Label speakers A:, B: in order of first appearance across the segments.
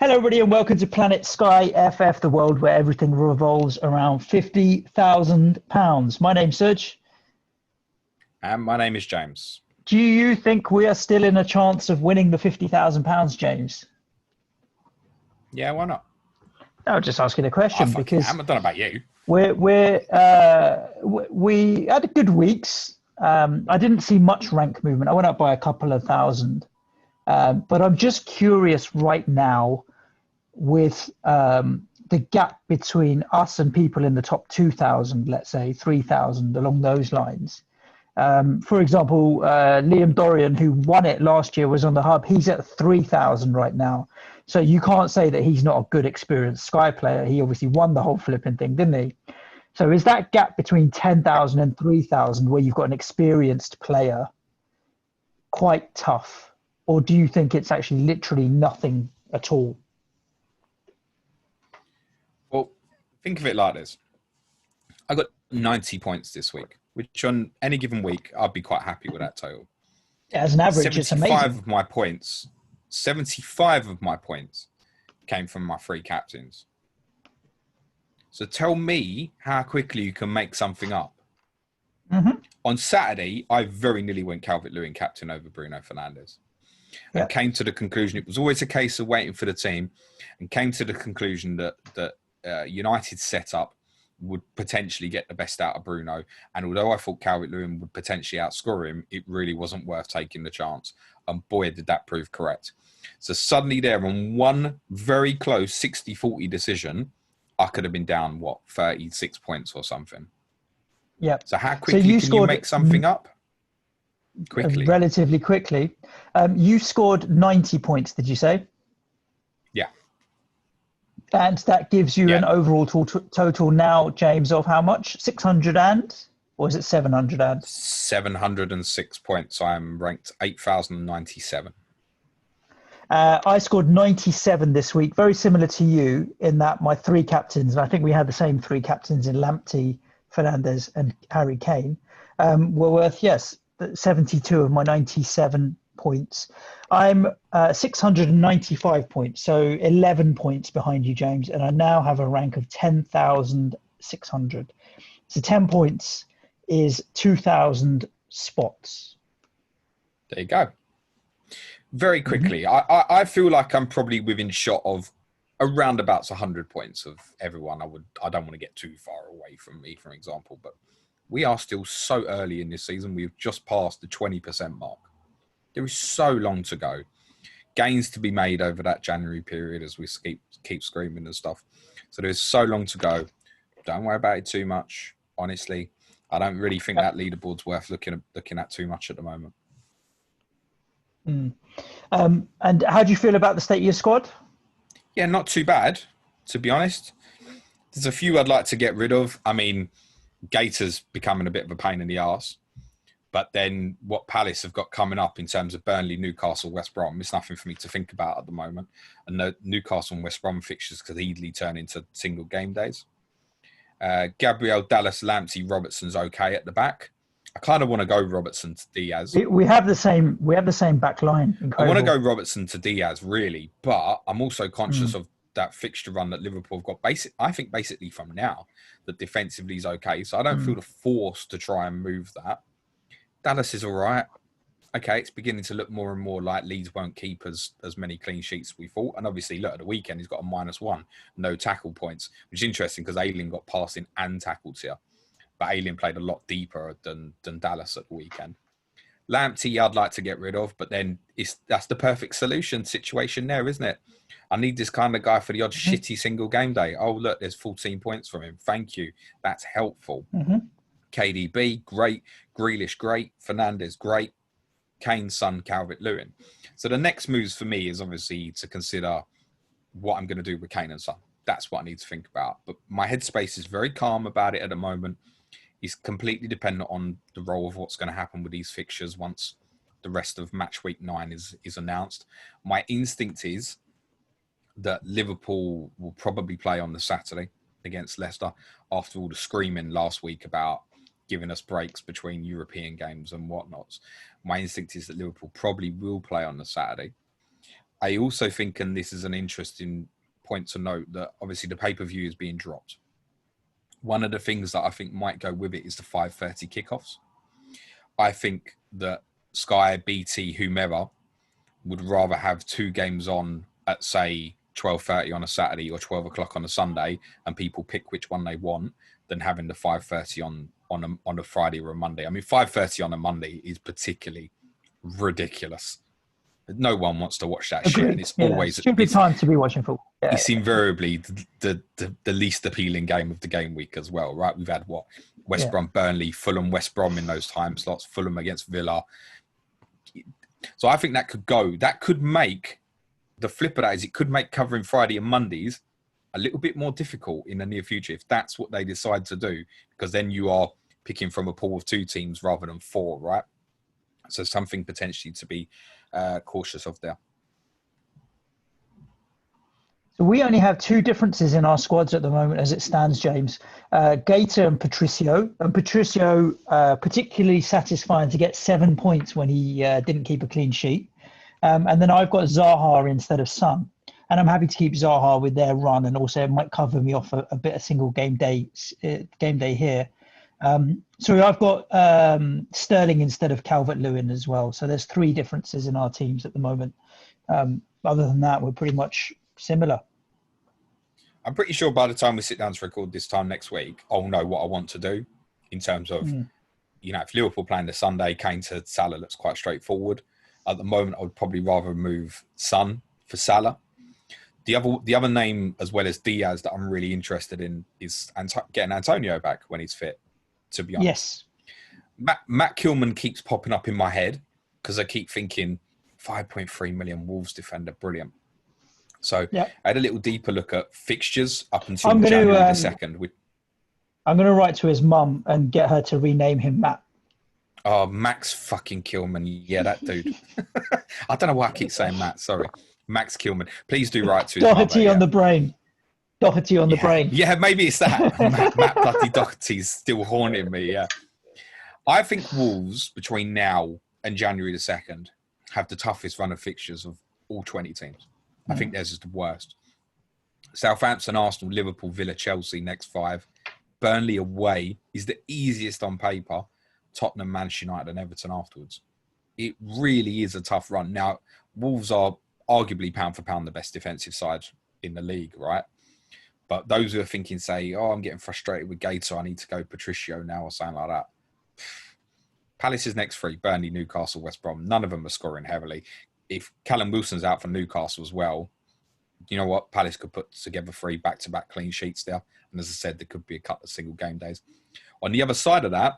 A: Hello, everybody, and welcome to Planet Sky FF, the world where everything revolves around £50,000. My name's Suj.
B: And my name is James.
A: Do you think we are still in a chance of winning the £50,000, James?
B: Yeah, why not?
A: I was just asking a question because
B: I don't know about you.
A: we had good weeks. I didn't see much rank movement. I went up by a couple of thousand. But I'm just curious right now with the gap between us and people in the top 2,000, let's say 3,000, along those lines. For example, Liam Dorian, who won it last year, was on the hub. He's at 3,000 right now. So you can't say that he's not a good experienced Sky player. He obviously won the whole flipping thing, didn't he? So is that gap between 10,000 and 3,000 where you've got an experienced player quite tough? Or do you think it's actually literally nothing at all?
B: Well, think of it like this. I got 90 points this week, which on any given week, I'd be quite happy with that total.
A: As an average, it's amazing.
B: 75 of my points came from my three captains. So tell me how quickly you can make something up.
A: Mm-hmm.
B: On Saturday, I very nearly went Calvert-Lewin captain over Bruno Fernandes. And came to the conclusion, it was always a case of waiting for the team, and came to the conclusion that United's setup would potentially get the best out of Bruno. And although I thought Calvert-Lewin would potentially outscore him, it really wasn't worth taking the chance. And boy, did that prove correct. So suddenly there, on one very close 60-40 decision, I could have been down, 36 points or something.
A: Yeah.
B: So how quickly can you make something up? Quickly.
A: Relatively quickly. You scored 90 points, did you say?
B: Yeah.
A: And that gives you an overall total now, James, of how much? 600 and? Or is it 700 and?
B: 706 points. I'm ranked 8,097.
A: I scored 97 this week, very similar to you in that my three captains, and I think we had the same three captains in Lamptey, Fernandes and Harry Kane, were worth, 72 of my 97 points. I'm 695 points, so 11 points behind you, James, and I now have a rank of 10,600. So 10 points is 2,000 spots.
B: There you go. Very quickly, I feel like I'm probably within shot of around about 100 points of everyone. I don't want to get too far away from me, for example, but we are still so early in this season. We've just passed the 20% mark. There is so long to go. Gains to be made over that January period as we keep screaming and stuff. So there's so long to go. Don't worry about it too much. Honestly, I don't really think that leaderboard's worth looking at too much at the moment.
A: And how do you feel about the state of your squad?
B: Yeah, not too bad, to be honest. There's a few I'd like to get rid of. I mean, Gator's becoming a bit of a pain in the arse. But then what Palace have got coming up in terms of Burnley, Newcastle, West Brom, it's nothing for me to think about at the moment. And the Newcastle and West Brom fixtures could easily turn into single game days. Gabriel, Dallas, Lamptey, Robertson's okay at the back. I kind of want to go Robertson to Diaz.
A: We have the same back line. Incredible.
B: I want to go Robertson to Diaz, really, but I'm also conscious of that fixture run that Liverpool have got. I think basically from now that defensively is okay, so I don't feel the force to try and move that. Dallas is all right. Okay, it's beginning to look more and more like Leeds won't keep as many clean sheets as we thought. And obviously, look, at the weekend, he's got a -1, no tackle points, which is interesting because Ayling got passing and tackled here. But Ayling played a lot deeper than Dallas at the weekend. Lamptey, I'd like to get rid of, but then that's the perfect solution situation there, isn't it? I need this kind of guy for the odd shitty single game day. Oh, look, there's 14 points from him. Thank you. That's helpful. KDB, great. Grealish, great. Fernandes, great. Kane's son, Calvert-Lewin. So the next moves for me is obviously to consider what I'm going to do with Kane and Son. That's what I need to think about. But my headspace is very calm about it at the moment. It's completely dependent on the role of what's going to happen with these fixtures once the rest of match week 9 is announced. My instinct is that Liverpool will probably play on the Saturday against Leicester after all the screaming last week about giving us breaks between European games and whatnot. My instinct is that Liverpool probably will play on the Saturday. I also think, and this is an interesting point to note, that obviously the pay-per-view is being dropped. One of the things that I think might go with it is the 5:30 kickoffs. I think that Sky, BT, whomever would rather have 2 games on at, say, 12:30 on a Saturday or 12 o'clock on a Sunday, and people pick which one they want, than having the 5:30 on a Friday or a Monday. I mean, 5:30 on a Monday is particularly ridiculous. No one wants to watch that shit, and it's always
A: stupid time to be watching football. Yeah.
B: It's invariably the least appealing game of the game week as well, right? We've had West Brom, Burnley, Fulham, West Brom in those time slots. Fulham against Villa. So I think that could go. That could make, the flip of that is, it could make covering Friday and Mondays a little bit more difficult in the near future if that's what they decide to do, because then you are picking from a pool of 2 teams rather than 4, right? So something potentially to be cautious of there.
A: So we only have 2 differences in our squads at the moment as it stands, James. Gator and Patricio. And Patricio, particularly satisfying to get 7 points when he didn't keep a clean sheet. And then I've got Zaha instead of Son. And I'm happy to keep Zaha with their run, and also it might cover me off a bit of single game day here. So I've got Sterling instead of Calvert-Lewin as well. So there's 3 differences in our teams at the moment. Other than that, we're pretty much similar.
B: I'm pretty sure by the time we sit down to record this time next week, I'll know what I want to do in terms of, if Liverpool playing the Sunday, Kane to Salah looks quite straightforward. At the moment, I would probably rather move Son for Salah. The other name, as well as Diaz, that I'm really interested in is getting Antonio back when he's fit, to be honest.
A: Yes.
B: Matt Kilman keeps popping up in my head because I keep thinking 5.3 million Wolves defender, brilliant. So I had a little deeper look at fixtures up until January the 2nd.
A: I'm going to write to his mum and get her to rename him Matt.
B: Oh, Max fucking Kilman. Yeah, that dude. I don't know why I keep saying Matt. Sorry. Max Kilman. Please do write to his
A: Doherty on the brain. Doherty on the brain.
B: Yeah, maybe it's that. Matt bloody Doherty's still haunting me, yeah. I think Wolves, between now and January the 2nd, have the toughest run of fixtures of all 20 teams. I think theirs is the worst. Southampton, Arsenal, Liverpool, Villa, Chelsea, next 5. Burnley away is the easiest on paper. Tottenham, Manchester United and Everton afterwards. It really is a tough run. Now, Wolves are arguably pound for pound the best defensive side in the league, right? But those who are thinking, say, I'm getting frustrated with Gator, I need to go Patricio now or something like that. Palace's next 3, Burnley, Newcastle, West Brom, none of them are scoring heavily. If Callum Wilson's out for Newcastle as well, you know what? Palace could put together 3 back-to-back clean sheets there. And as I said, there could be a couple of single game days. On the other side of that,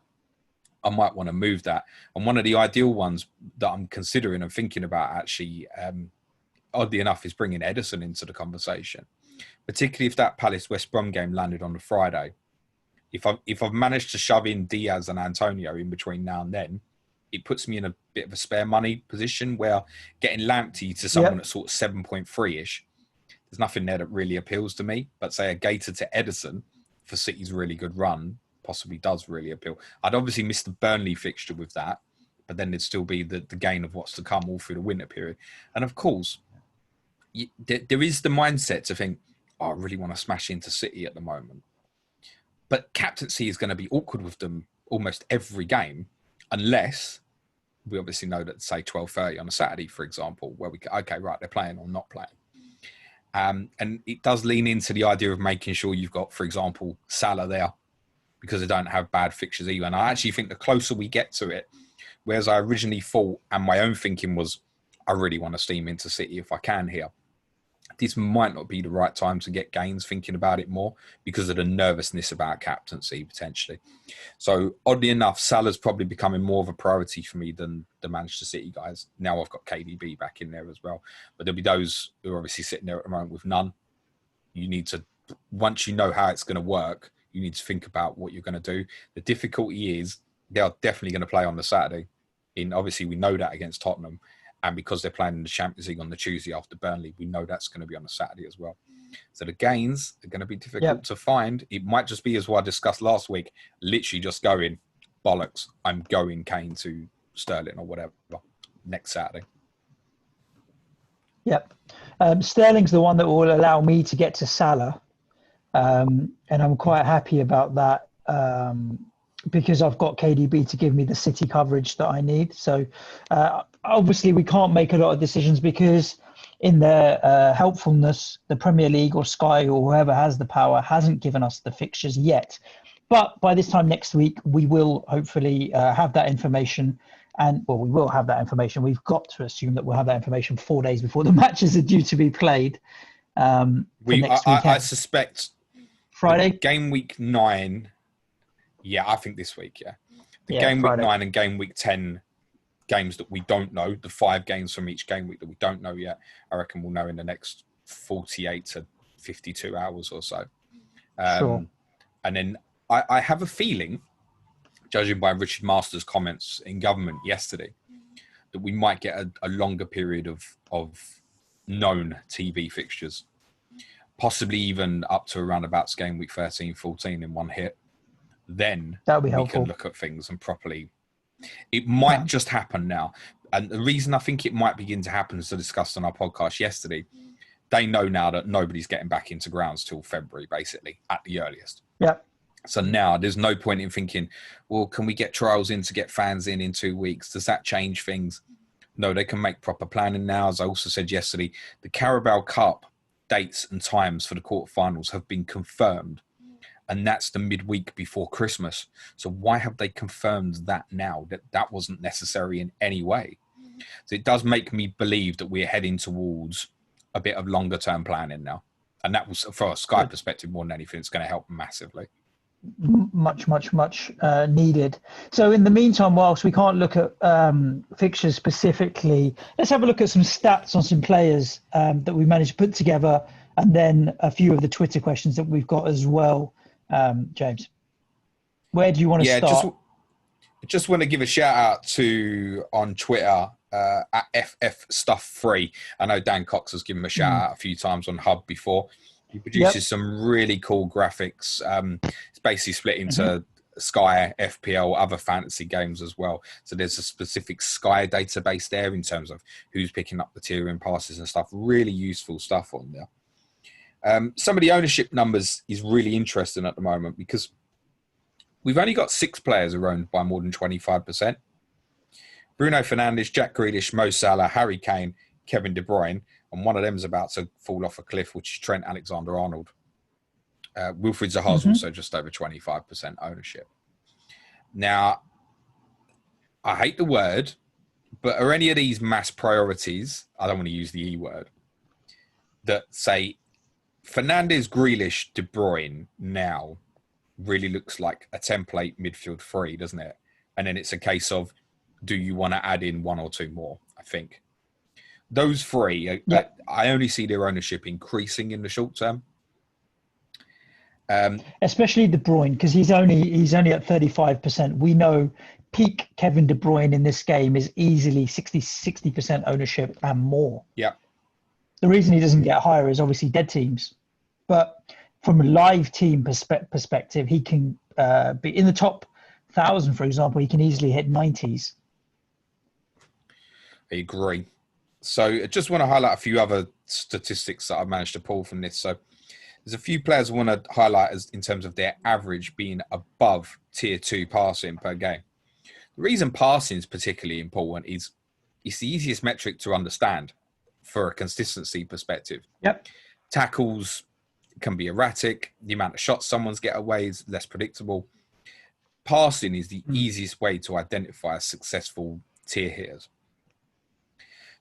B: I might want to move that. And one of the ideal ones that I'm considering and thinking about actually, oddly enough, is bringing Edison into the conversation, particularly if that Palace-West Brom game landed on the Friday. If I've managed to shove in Diaz and Antonio in between now and then, it puts me in a bit of a spare money position where getting Lamptey to someone at sort of 7.3-ish, there's nothing there that really appeals to me. But say a Gator to Edison for City's really good run possibly does really appeal. I'd obviously miss the Burnley fixture with that, but then there'd still be the gain of what's to come all through the winter period. And of course, there is the mindset to think, I really want to smash into City at the moment. But captaincy is going to be awkward with them almost every game, unless we obviously know that, say, 12:30 on a Saturday, for example, where they're playing or not playing. And it does lean into the idea of making sure you've got, for example, Salah there, because they don't have bad fixtures either. And I actually think the closer we get to it, whereas I originally thought, and my own thinking was, I really want to steam into City if I can here. This might not be the right time to get gains thinking about it more because of the nervousness about captaincy, potentially. So, oddly enough, Salah's probably becoming more of a priority for me than the Manchester City guys. Now I've got KDB back in there as well. But there'll be those who are obviously sitting there at the moment with none. You need to, once you know how it's going to work, you need to think about what you're going to do. The difficulty is they are definitely going to play on the Saturday. Obviously, we know that against Tottenham. And because they're playing in the Champions League on the Tuesday after Burnley, we know that's going to be on a Saturday as well. So the gains are going to be difficult to find. It might just be, as what I discussed last week, literally just going, bollocks, I'm going Kane to Sterling or whatever next Saturday.
A: Yep. Sterling's the one that will allow me to get to Salah, and I'm quite happy about that because I've got KDB to give me the City coverage that I need. So obviously we can't make a lot of decisions because in their helpfulness, the Premier League or Sky or whoever has the power hasn't given us the fixtures yet. But by this time next week, we will hopefully have that information. And well, we will have that information. We've got to assume that we'll have that information 4 days before the matches are due to be played.
B: I suspect
A: Friday,
B: game week 9. Yeah, I think this week. Yeah, game
A: Friday.
B: week 9 and game week 10 games that we don't know. The 5 games from each game week that we don't know yet. I reckon we'll know in the next 48 to 52 hours or so.
A: Sure.
B: And then I have a feeling, judging by Richard Masters' comments in government yesterday, that we might get a longer period of known TV fixtures, possibly even up to around about game week 13, 14 in one hit. Then we can look at things and properly. It might just happen now. And the reason I think it might begin to happen, as I discussed on our podcast yesterday, they know now that nobody's getting back into grounds till February, basically, at the earliest.
A: Yeah.
B: So now there's no point in thinking, well, can we get trials in to get fans in 2 weeks? Does that change things? No, they can make proper planning now. As I also said yesterday, the Carabao Cup dates and times for the quarterfinals have been confirmed. And that's the midweek before Christmas. So why have they confirmed that now? That wasn't necessary in any way. So it does make me believe that we're heading towards a bit of longer term planning now. And that was, for a Sky perspective, more than anything, it's going to help massively.
A: Much needed. So in the meantime, whilst we can't look at fixtures specifically, let's have a look at some stats on some players that we managed to put together, and then a few of the Twitter questions that we've got as well. James, where do you want to start?
B: Just want to give a shout out to on Twitter at ff.3. I know Dan Cox has given him a shout out a few times on Hub before. He produces some really cool graphics. It's basically split into Sky, FPL, other fantasy games as well. So there's a specific Sky database there in terms of who's picking up the tiering passes and stuff. Really useful stuff on there. Some of the ownership numbers is really interesting at the moment because we've only got 6 players who are owned by more than 25%. Bruno Fernandes, Jack Grealish, Mo Salah, Harry Kane, Kevin De Bruyne, and one of them is about to fall off a cliff, which is Trent Alexander-Arnold. Wilfried Zaha's also just over 25% ownership. Now, I hate the word, but are any of these mass priorities, I don't want to use the E word, that say Fernandes, Grealish, De Bruyne now really looks like a template midfield 3, doesn't it? And then it's a case of, do you want to add in 1 or 2 more, I think. Those 3, I only see their ownership increasing in the short term.
A: Especially De Bruyne, because he's only at 35%. We know peak Kevin De Bruyne in this game is easily 60% ownership and more.
B: Yeah.
A: The reason he doesn't get higher is obviously dead teams. But from a live team perspective, he can be in the top 1,000, for example. He can easily hit 90s.
B: I agree. So I just want to highlight a few other statistics that I've managed to pull from this. So there's a few players I want to highlight as in terms of their average being above tier 2 passing per game. The reason passing is particularly important is it's the easiest metric to understand for a consistency perspective.
A: Yep.
B: Tackles can be erratic. The amount of shots someone's get away is less predictable. Passing is the easiest way to identify successful tier hitters.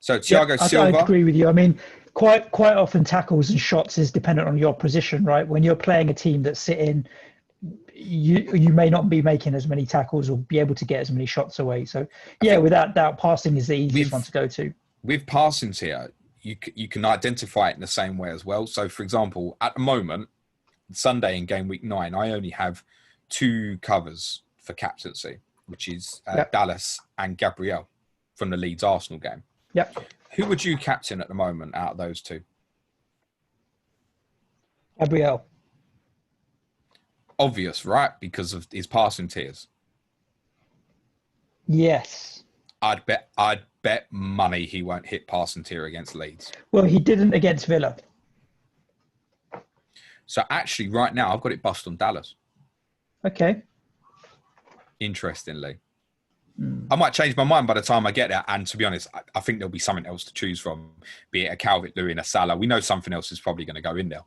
B: So Thiago Silva.
A: I agree with you. I mean, quite often tackles and shots is dependent on your position, right? When you're playing a team that's sitting, you may not be making as many tackles or be able to get as many shots away. So without doubt, passing is the easiest one to go to.
B: With passings here, you can identify it in the same way as well. So, for example, at the moment, Sunday in game week 9, I only have 2 covers for captaincy, which is Dallas and Gabriel from the Leeds Arsenal game.
A: Yep.
B: Who would you captain at the moment out of those 2?
A: Gabriel.
B: Obvious, right? Because of his passing tiers.
A: Yes.
B: I'd bet money he won't hit passing tier against Leeds.
A: Well, he didn't against Villa.
B: So actually, right now, I've got it bust on Dallas.
A: Okay.
B: Interestingly. I might change my mind by the time I get there. And to be honest, I think there'll be something else to choose from, be it a Calvert-Lewin, a Salah. We know something else is probably going to go in there.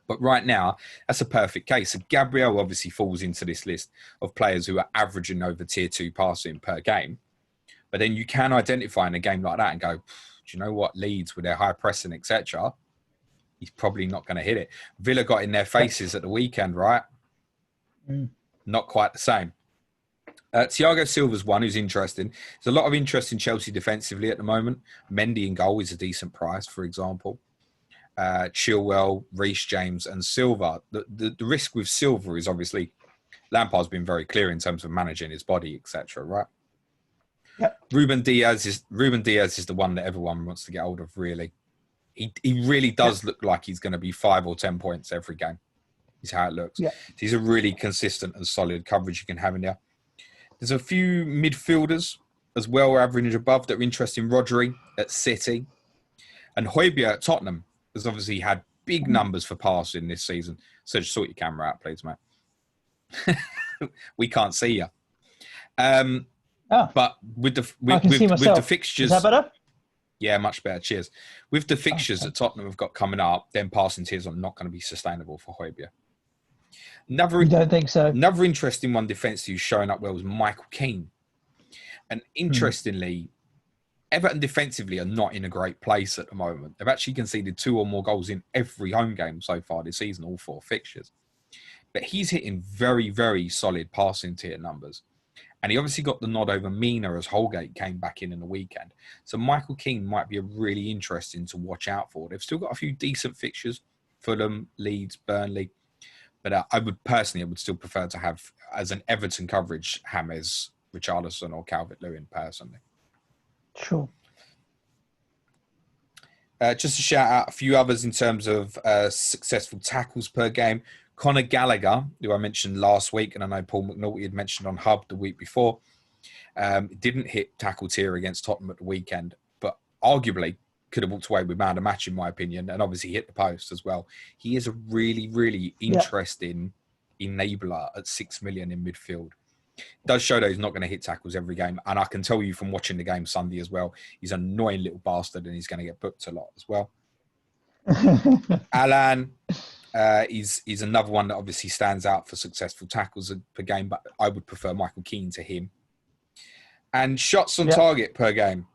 B: But right now, that's a perfect case. So Gabriel obviously falls into this list of players who are averaging over tier 2 passing per game. But then you can identify in a game like that and go, do you know what? Leeds with their high pressing, etc., he's probably not going to hit it. Villa got in their faces at the weekend, right? Not quite the same. Thiago Silva's one who's interesting. There's a lot of interest in Chelsea defensively at the moment. Mendy in goal is a decent price, for example. Chilwell, Reece James and Silva. The risk with Silva is obviously Lampard's been very clear in terms of managing his body, etc., right?
A: Yep.
B: Ruben Diaz is the one that everyone wants to get hold of, really. He really does look like he's going to be 5 or 10 points every game, is how it looks.
A: Yeah.
B: He's a really consistent and solid coverage you can have in there. There's a few midfielders as well, average above, that are interesting. Rodri at City. And Højbjerg at Tottenham has obviously had big numbers for passing this season. So just sort your camera out, please, mate. We can't see you. But with the fixtures...
A: Is that better?
B: Yeah, much better. Cheers. With the fixtures that Tottenham have got coming up, then passing tiers are not going to be sustainable for Højbjerg.
A: You don't think so?
B: Another interesting one defensively who's showing up well was Michael Keane. And interestingly, Everton defensively are not in a great place at the moment. They've actually conceded 2 or more goals in every home game so far this season, all 4 fixtures. But he's hitting very, very solid passing tier numbers. And he obviously got the nod over Mina as Holgate came back in the weekend. So Michael Keane might be a really interesting to watch out for. They've still got a few decent fixtures, Fulham, Leeds, Burnley. But I would still prefer to have, as an Everton coverage, James, Richarlison or Calvert-Lewin personally.
A: Sure.
B: Just to shout out a few others in terms of successful tackles per game. Conor Gallagher, who I mentioned last week, and I know Paul McNulty had mentioned on Hub the week before, didn't hit tackle tier against Tottenham at the weekend, but arguably could have walked away with man of the match, in my opinion, and obviously hit the post as well. He is a really, really interesting enabler at 6 million in midfield. Does show that he's not going to hit tackles every game, and I can tell you from watching the game Sunday as well, he's an annoying little bastard and he's going to get booked a lot as well. Alan is another one that obviously stands out for successful tackles per game, but I would prefer Michael Keane to him. And shots on target per game.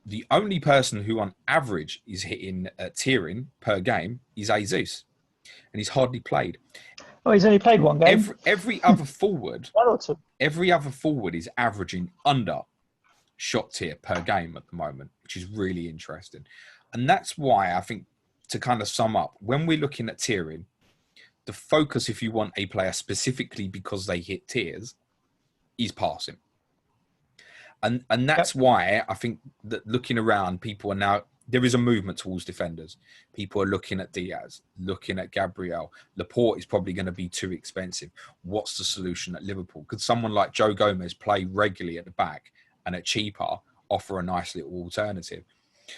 B: The only person who on average is hitting tiering per game is Jesus, and he's hardly played.
A: Oh, he's only played one game.
B: Every other forward,
A: One or two.
B: Every other forward is averaging under shot tier per game at the moment, which is really interesting. And that's why I think, to kind of sum up, when we're looking at tiering, the focus, if you want a player specifically because they hit tiers, is passing. And that's why I think that looking around, people are now, there is a movement towards defenders. People are looking at Diaz, looking at Gabriel. Laporte is probably going to be too expensive. What's the solution at Liverpool? Could someone like Joe Gomez play regularly at the back and at cheaper offer a nice little alternative?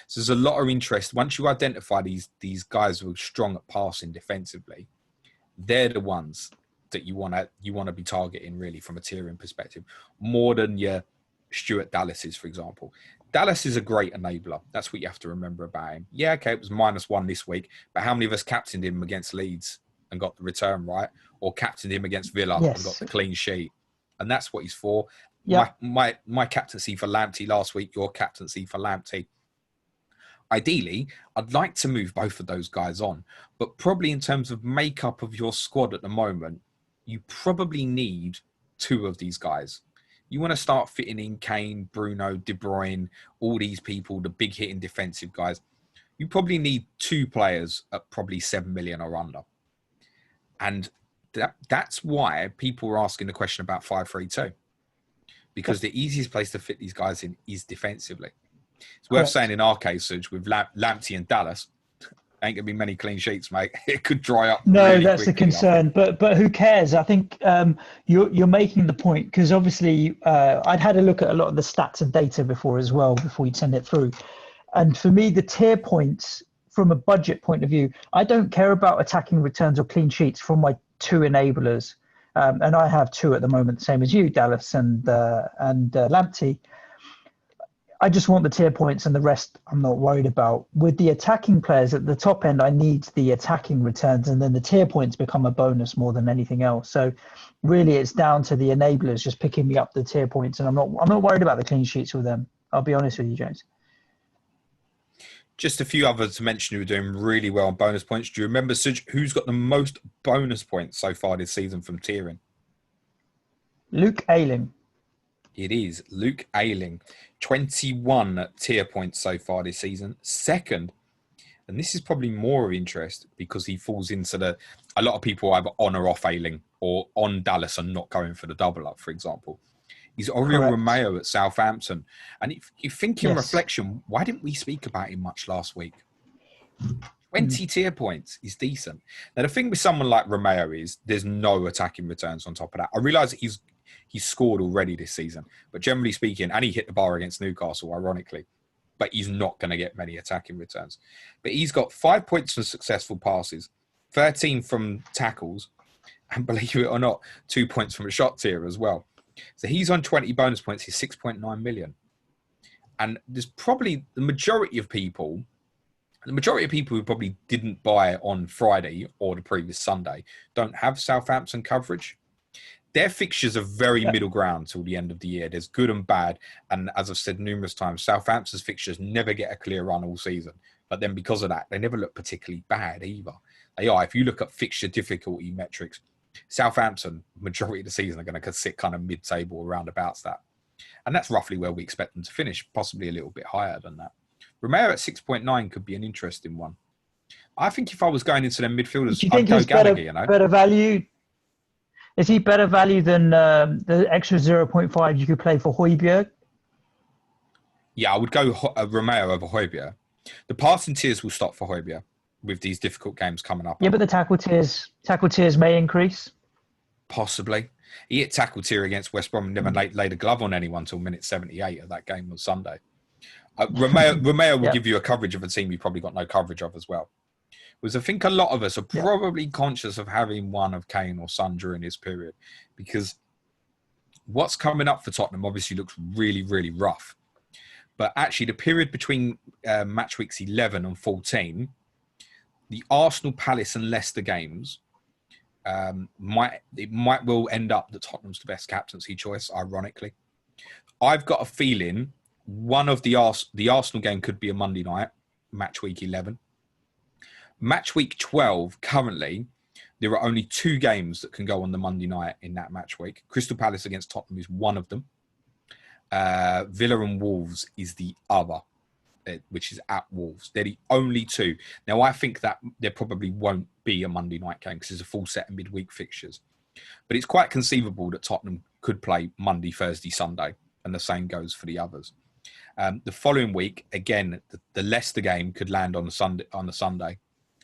B: So there's a lot of interest. Once you identify these guys who are strong at passing defensively, they're the ones that you want to be targeting really from a tiering perspective, more than your Stuart Dallases, for example. Dallas is a great enabler. That's what you have to remember about him. Yeah, okay, it was -1 this week, but how many of us captained him against Leeds and got the return right, or captained him against Villa and got the clean sheet? And that's what he's for. Yeah. My captaincy for Lamptey last week, your captaincy for Lamptey. Ideally, I'd like to move both of those guys on, but probably in terms of makeup of your squad at the moment, you probably need 2 of these guys. You want to start fitting in Kane, Bruno, De Bruyne, all these people, the big hitting defensive guys. You probably need 2 players at probably 7 million or under. And that's why people are asking the question about 5-3-2. Because the easiest place to fit these guys in is defensively. It's worth saying in our case, Suj, with Lamptey and Dallas, Ain't gonna be many clean sheets, mate. It could dry up
A: No,
B: really
A: that's the
B: quickly.
A: concern. But who cares? I think you're making the point because obviously I'd had a look at a lot of the stats and data before as well before you'd send it through, and for me the tier points from a budget point of view, I don't care about attacking returns or clean sheets from my two enablers, and I have two at the moment, same as you, Dallas and Lamptey. I just want the tier points and the rest I'm not worried about. With the attacking players at the top end, I need the attacking returns and then the tier points become a bonus more than anything else. So really it's down to the enablers just picking me up the tier points, and I'm not worried about the clean sheets with them. I'll be honest with you, James.
B: Just a few others to mention who are doing really well on bonus points. Do you remember, Suj, who's got the most bonus points so far this season from tiering?
A: Luke Ayling.
B: It is Luke Ayling. 21 tier points so far this season. Second, and this is probably more of interest because he falls into a lot of people either on or off Ayling or on Dallas and not going for the double up, for example. He's Oriol Romeo at Southampton. And if you think in reflection, why didn't we speak about him much last week? 20 tier points is decent. Now, the thing with someone like Romeo is there's no attacking returns on top of that. I realise he's scored already this season, but generally speaking, and he hit the bar against Newcastle, ironically, but he's not going to get many attacking returns. But he's got 5 points from successful passes, 13 from tackles, and believe it or not, 2 points from a shot tier as well. So he's on 20 bonus points. He's 6.9 million. And there's probably the majority of people who probably didn't buy on Friday or the previous Sunday don't have Southampton coverage. Their fixtures are very middle ground till the end of the year. There's good and bad. And as I've said numerous times, Southampton's fixtures never get a clear run all season. But then because of that, they never look particularly bad either. They are. If you look at fixture difficulty metrics, Southampton, majority of the season, are going to sit kind of mid-table around about that. And that's roughly where we expect them to finish, possibly a little bit higher than that. Romeo at 6.9 could be an interesting one. I think if I was going into them midfielders, I'd go Gallagher, you know.
A: Better value? Is he better value than the extra 0.5 you could play for Højbjerg?
B: Yeah, I would go Romeo over Højbjerg. The passing tiers will stop for Højbjerg with these difficult games coming up.
A: Yeah, but the tackle tiers may increase.
B: Possibly. He hit tackle tier against West Brom and never laid a glove on anyone until minute 78 of that game on Sunday. Romeo will give you a coverage of a team you probably got no coverage of as well. Because I think a lot of us are probably conscious of having one of Kane or Son during this period, because what's coming up for Tottenham obviously looks really, really rough. But actually, the period between match weeks 11 and 14, the Arsenal, Palace and Leicester games, might well end up that Tottenham's the best captaincy choice, ironically. I've got a feeling one of the Arsenal game could be a Monday night, match week 11. Match week 12, currently, there are only 2 games that can go on the Monday night in that match week. Crystal Palace against Tottenham is one of them. Villa and Wolves is the other, which is at Wolves. They're the only 2. Now, I think that there probably won't be a Monday night game because there's a full set of midweek fixtures. But it's quite conceivable that Tottenham could play Monday, Thursday, Sunday, and the same goes for the others. The following week, again, the Leicester game could land on the Sunday.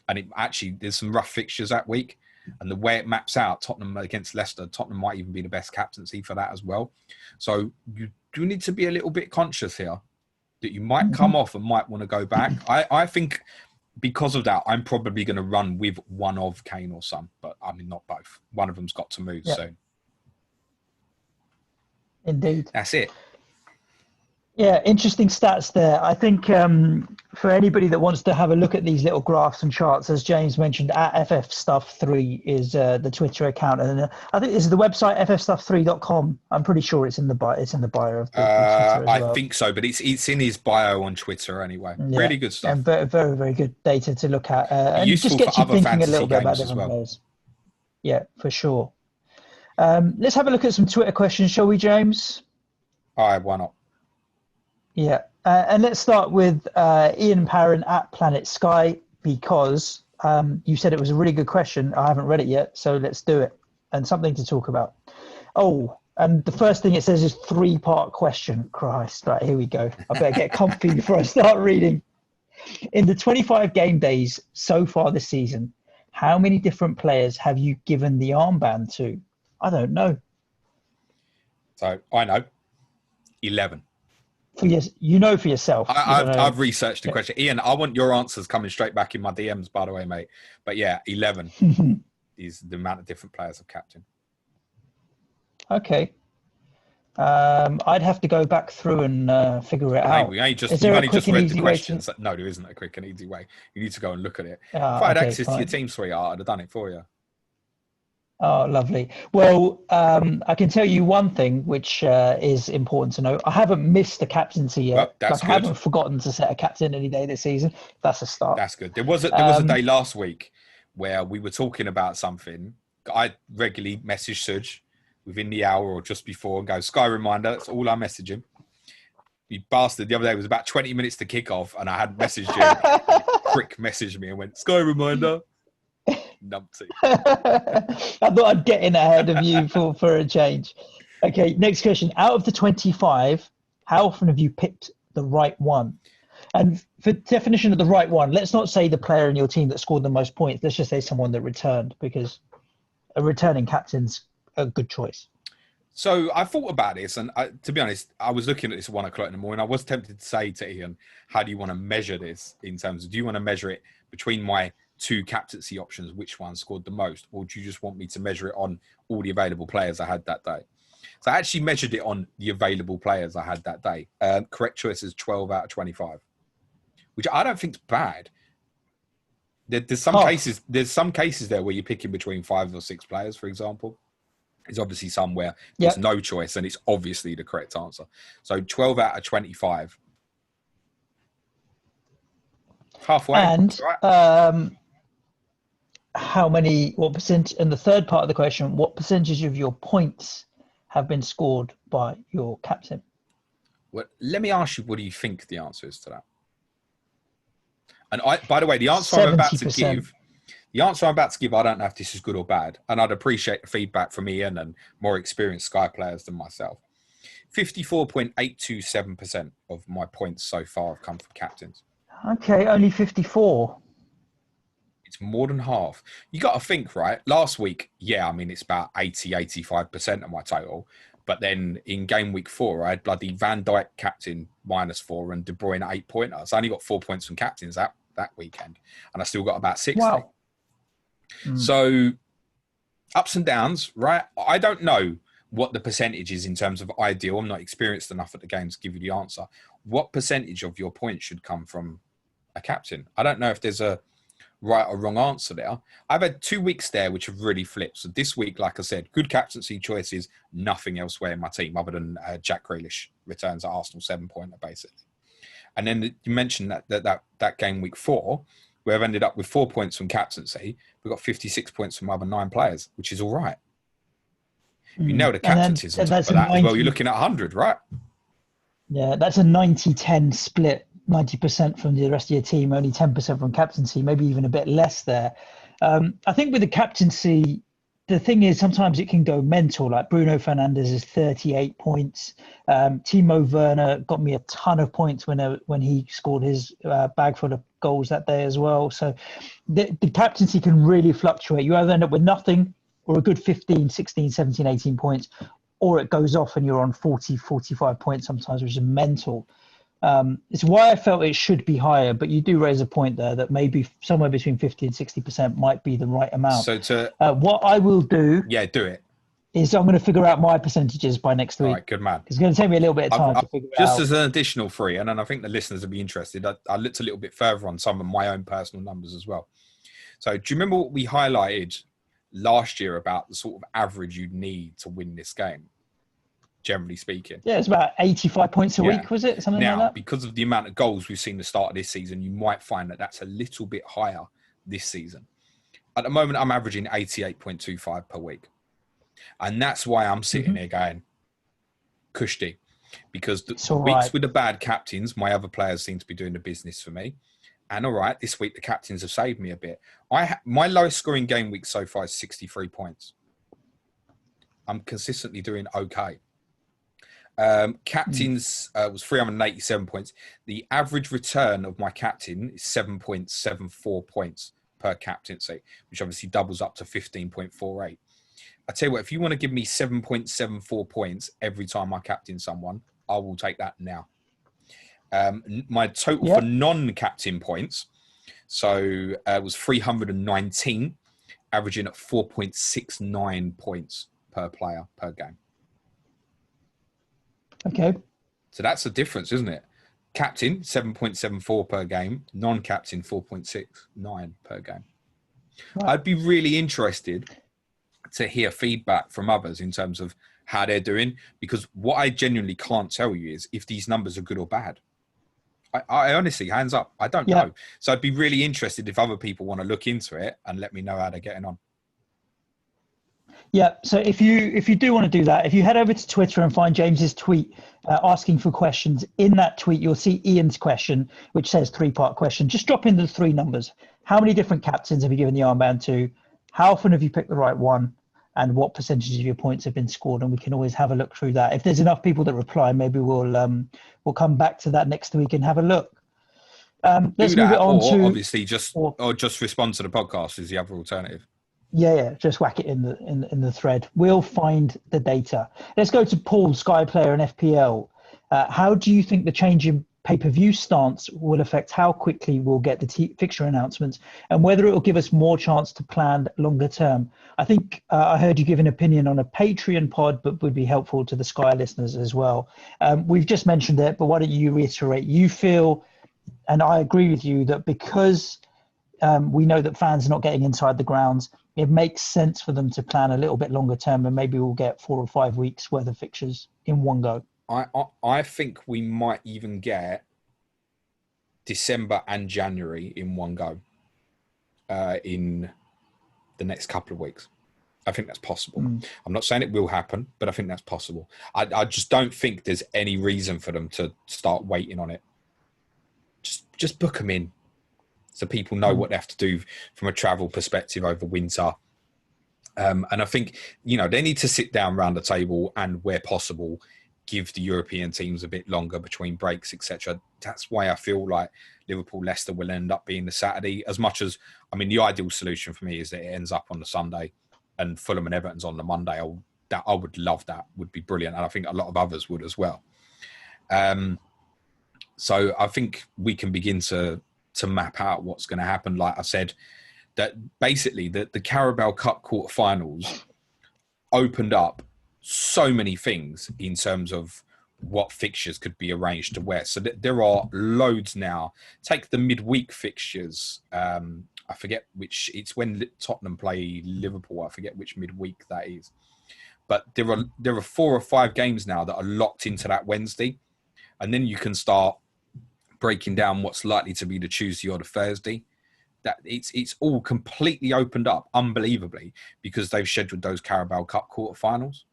B: And there's some rough fixtures that week. And the way it maps out, Tottenham against Leicester, Tottenham might even be the best captaincy for that as well. So you do need to be a little bit conscious here that you might come off and might want to go back. I think because of that, I'm probably going to run with one of Kane or Son, but I mean, not both. One of them's got to move soon.
A: Indeed.
B: That's it.
A: Yeah, interesting stats there. I think for anybody that wants to have a look at these little graphs and charts, as James mentioned, at ffstuff3 is the Twitter account, and I think this is the website ffstuff3.com. I'm pretty sure it's in the bio. It's in the bio of the Twitter as well.
B: I think so, but it's in his bio on Twitter anyway. Yeah. Really good stuff.
A: And very, very, very good data to look at, and
B: useful
A: just gets
B: for
A: you
B: other
A: thinking a little
B: fantasy
A: bit about
B: games as
A: different
B: well.
A: players. Yeah, for sure. Let's have a look at some Twitter questions, shall we, James?
B: All right, why not?
A: Yeah, and let's start with Ian Parron at Planet Sky, because you said it was a really good question. I haven't read it yet, so let's do it, and something to talk about. Oh, and the first thing it says is 3-part question. Christ, right, here we go. I better get comfy before I start reading. In the 25 game days so far this season, how many different players have you given the armband to? I don't know.
B: So I know 11.
A: For yourself. You don't know.
B: I've researched the question. Ian, I want your answers coming straight back in my DMs, by the way, mate. But yeah, 11 is the amount of different players I've captained.
A: Okay. I'd have to go back through and figure it out.
B: Is there a quick and easy way to... No, there isn't a quick and easy way. You need to go and look at it. If I had access to your team, sweetheart, I'd have done it for you.
A: Oh, lovely. Well, I can tell you one thing which is important to know. I haven't missed a captaincy yet.
B: Well, that's good.
A: I haven't forgotten to set a captain any day this season. That's a start.
B: That's good. There was a day last week where we were talking about something. I regularly message Suj within the hour or just before and go, Sky reminder. That's all I message him. You bastard. The other day was about 20 minutes to kick off and I had messaged him. Crick messaged me and went, Sky reminder. Numpty.
A: I thought I'd get in ahead of you for a change. Okay, next question. Out of the 25, how often have you picked the right one? And for definition of the right one, let's not say the player in your team that scored the most points. Let's just say someone that returned, because a returning captain's a good choice.
B: So I thought about this, and to be honest, I was looking at this at 1 o'clock in the morning. I was tempted to say to Ian, how do you want to measure this in terms of, do you want to measure it between my 2 captaincy options, which one scored the most, or do you just want me to measure it on all the available players I had that day? So I actually measured it on the available players I had that day. Correct choice is 12 out of 25, which I don't think is bad. There's some cases there where you're picking between 5 or 6 players, for example. There's obviously some where there's no choice and it's obviously the correct answer. So 12 out of 25. Halfway.
A: And
B: right.
A: What percent, and the third part of the question, what percentage of your points have been scored by your captain?
B: Well, let me ask you, what do you think the answer is to that? And by the way, the answer 70%. I'm about to give, I don't know if this is good or bad. And I'd appreciate the feedback from Ian and more experienced Sky players than myself. 54.827% of my points so far have come from captains.
A: Okay, only 54.
B: It's more than half. You got to think, right? Last week, it's about 85% of my total. But then in game week 4, I had bloody Van Dijk captain -4 and De Bruyne 8-pointer. So I only got 4 points from captains that weekend. And I still got about 60.
A: Wow.
B: So ups and downs, right? I don't know what the percentage is in terms of ideal. I'm not experienced enough at the game to give you the answer. What percentage of your points should come from a captain? I don't know if there's a right or wrong answer there. I've had 2 weeks there which have really flipped. So this week, like I said, good captaincy choices, nothing elsewhere in my team other than Jack Grealish returns at Arsenal 7-pointer basically. And then you mentioned that game week 4, where I've ended up with 4 points from captaincy. We've got 56 points from other 9 players, which is all right. You know the captaincies on top of that as well. You're looking at 100, right?
A: Yeah, that's a 90-10 split. 90% from the rest of your team, only 10% from captaincy, maybe even a bit less there. I think with the captaincy, the thing is sometimes it can go mental. Like Bruno Fernandes is 38 points. Timo Werner got me a ton of points when he scored his bag full of goals that day as well. So the captaincy can really fluctuate. You either end up with nothing or a good 15, 16, 17, 18 points, or it goes off and you're on 40, 45 points sometimes, which is mental. It's why I felt it should be higher, but you do raise a point there that maybe somewhere between 50 and 60% might be the right amount.
B: So
A: what I will do...
B: do it.
A: ...is I'm going to figure out my percentages by next week.
B: All right, good man.
A: It's going to take me a little bit of time to figure it out.
B: Just as an additional free, and I think the listeners will be interested, I looked a little bit further on some of my own personal numbers as well. So do you remember what we highlighted last year about the sort of average you'd need to win this game? Generally speaking.
A: Yeah, it's about 85 points a week, was it? Something like that?
B: Now, because of the amount of goals we've seen the start of this season, you might find that that's a little bit higher this season. At the moment, I'm averaging 88.25 per week. And that's why I'm sitting there going, Kushti. Because the weeks with the bad captains, my other players seem to be doing the business for me. And all right, this week the captains have saved me a bit. My lowest scoring game week so far is 63 points. I'm consistently doing okay. Captains was 387 points. The average return of my captain is 7.74 points per captaincy, which obviously doubles up to 15.48. I tell you what, if you want to give me 7.74 points every time I captain someone, I will take that now. My total for non-captain points, so was 319, averaging at 4.69 points per player per game.
A: Okay.
B: So that's the difference, isn't it? Captain, 7.74 per game. Non-captain, 4.69 per game. Right. I'd be really interested to hear feedback from others in terms of how they're doing, because what I genuinely can't tell you is if these numbers are good or bad. I honestly, hands up, I don't know. So I'd be really interested if other people want to look into it and let me know how they're getting on.
A: Yeah, so if you do want to do that, if you head over to Twitter and find James's tweet asking for questions, in that tweet you'll see Ian's question, which says 3-part question. Just drop in the 3 numbers. How many different captains have you given the armband to? How often have you picked the right one? And what percentage of your points have been scored? And we can always have a look through that. If there's enough people that reply, maybe we'll come back to that next week and have a look. Let's move it on to
B: obviously just respond to the podcast is the other alternative.
A: Yeah, just whack it in the thread. We'll find the data. Let's go to Paul, Sky Player and FPL. How do you think the change in pay-per-view stance will affect how quickly we'll get the fixture announcements and whether it will give us more chance to plan longer term? I think I heard you give an opinion on a Patreon pod, but would be helpful to the Sky listeners as well. We've just mentioned it, but why don't you reiterate? You feel, and I agree with you, that because we know that fans are not getting inside the grounds, it makes sense for them to plan a little bit longer term, and maybe we'll get 4 or 5 weeks worth of fixtures in one go.
B: I think we might even get December and January in one go in the next couple of weeks. I think that's possible. I'm not saying it will happen, but I think that's possible. I just don't think there's any reason for them to start waiting on it. Just book them in so people know what they have to do from a travel perspective over winter. And I think, they need to sit down around the table and, where possible, give the European teams a bit longer between breaks, etc. That's why I feel like Liverpool-Leicester will end up being the Saturday. As much as, the ideal solution for me is that it ends up on the Sunday and Fulham and Everton's on the Monday. I would love that. Would be brilliant. And I think a lot of others would as well. So I think we can begin to map out what's going to happen. Like I said, that basically the Carabao Cup quarterfinals opened up so many things in terms of what fixtures could be arranged to where. So there are loads now. Take the midweek fixtures. I forget which. It's when Tottenham play Liverpool. I forget which midweek that is. But there are 4 or 5 games now that are locked into that Wednesday, and then you can start breaking down what's likely to be the Tuesday or the Thursday. That it's all completely opened up, unbelievably, because they've scheduled those Carabao Cup quarterfinals.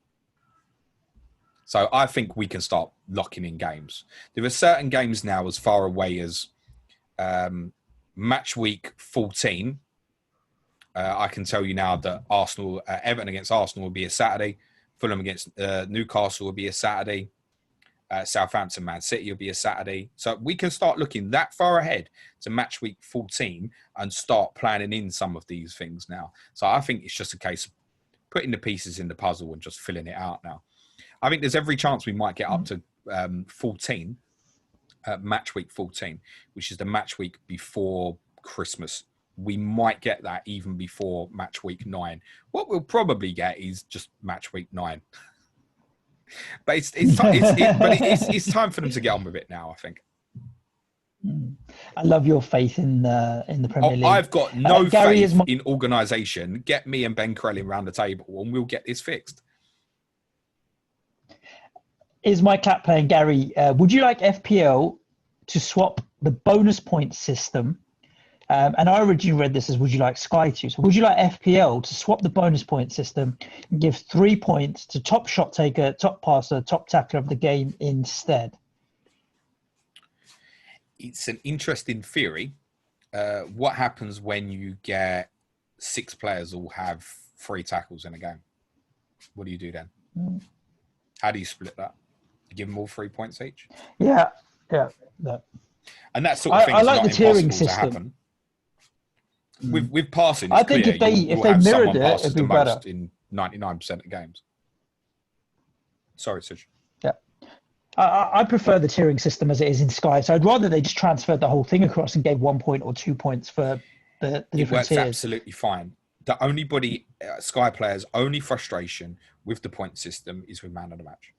B: So I think we can start locking in games. There are certain games now as far away as match week 14. I can tell you now that Everton against Arsenal will be a Saturday. Fulham against Newcastle will be a Saturday. Southampton, Man City will be a Saturday. So we can start looking that far ahead to match week 14 and start planning in some of these things now. So I think it's just a case of putting the pieces in the puzzle and just filling it out now. I think there's every chance we might get up to 14, match week 14, which is the match week before Christmas. We might get that even before match week 9. What we'll probably get is just match week 9. But it's time for them to get on with it now, I think.
A: I love your faith in the Premier League.
B: I've got no faith in organisation. Get me and Ben Crellin round the table and we'll get this fixed.
A: Is my cat playing Gary? Would you like FPL to swap the bonus point system? And I originally read this as, would you like Sky to? So would you like FPL to swap the bonus point system and give 3 points to top shot taker, top passer, top tackler of the game instead?
B: It's an interesting theory. What happens when you get 6 players all have 3 tackles in a game? What do you do then? How do you split that? Give them all 3 points each.
A: Yeah.
B: And that sort of thing
A: I
B: is
A: like
B: not
A: the tiering
B: impossible to
A: system.
B: happen. With passing,
A: I
B: it's
A: think
B: clear
A: if
B: you'll
A: they
B: have
A: mirrored
B: someone
A: it,
B: passes
A: it'd
B: the
A: be better.
B: most in 99% of games. Sorry, Suj.
A: Yeah. I prefer the tiering system as it is in Sky. So I'd rather they just transferred the whole thing across and gave 1 point or 2 points for the
B: It
A: different
B: works
A: tiers.
B: absolutely fine. The only Sky players' only frustration with the point system is with man of the match.